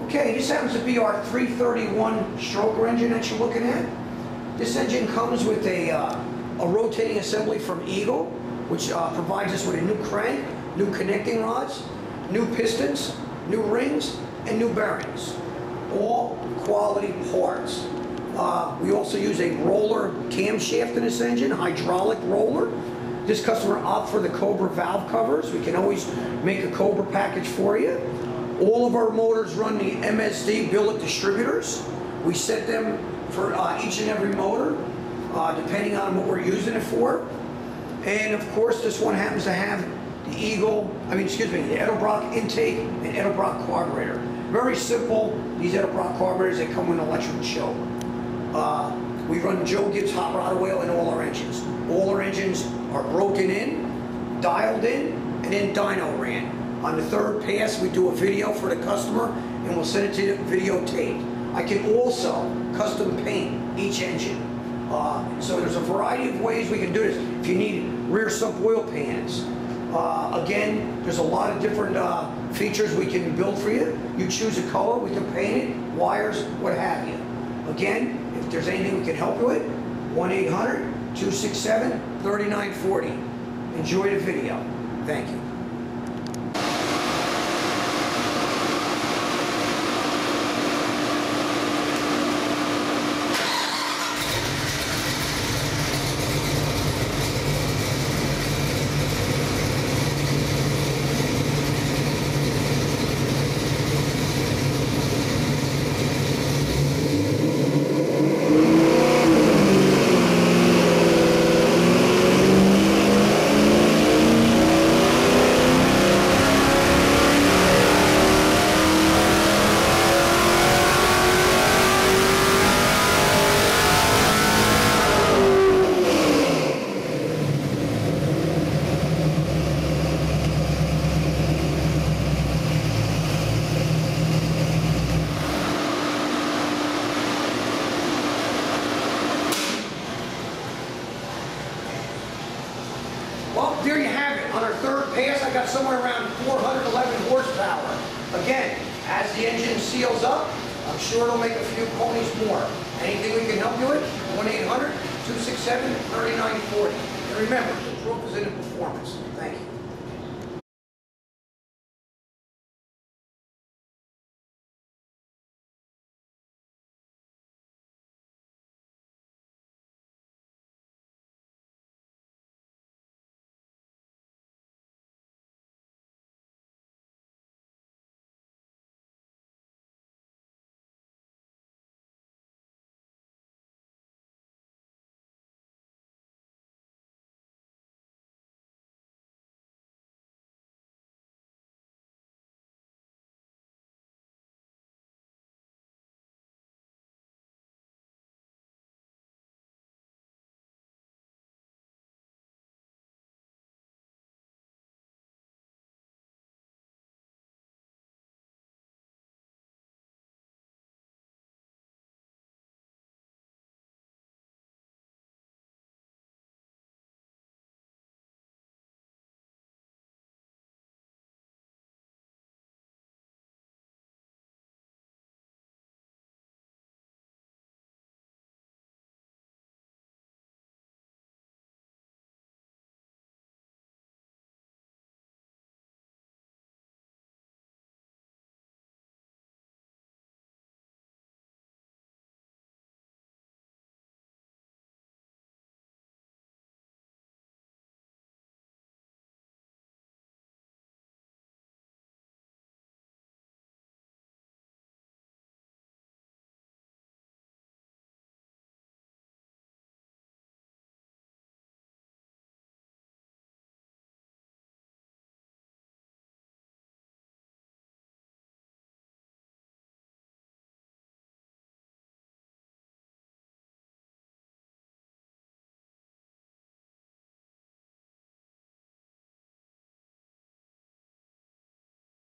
Okay, this happens to be our 331 stroker engine that you're looking at. This engine comes with a rotating assembly from Eagle, which provides us with a new crank, new connecting rods, new pistons, new rings, and new bearings. All quality parts. We also use a roller camshaft in this engine, hydraulic roller. This customer opted for the Cobra valve covers. We can always make a Cobra package for you. All of our motors run the MSD billet distributors. We set them for each and every motor, depending on what we're using it for. And of course, this one happens to have the the Edelbrock intake and Edelbrock carburetor. Very simple. These Edelbrock carburetors, they come with an electric choke. We run Joe Gibbs hot rod oil in all our engines. All our engines are broken in, dialed in, and then dyno ran. On the third pass, we do a video for the customer, and we'll send it to you videotaped. I can also custom paint each engine. So there's a variety of ways we can do this. If you need rear sump oil pans, again, there's a lot of different features we can build for you. You choose a color, we can paint it, wires, what have you. Again, if there's anything we can help you with, 1-800-267-3940. Enjoy the video. Thank you. Well, there you have it. On our third pass, I got somewhere around 411 horsepower. Again, as the engine seals up, I'm sure it'll make a few ponies more. Anything we can help you with, 1-800-267-3940. And remember, the proof is in the performance. Thank you.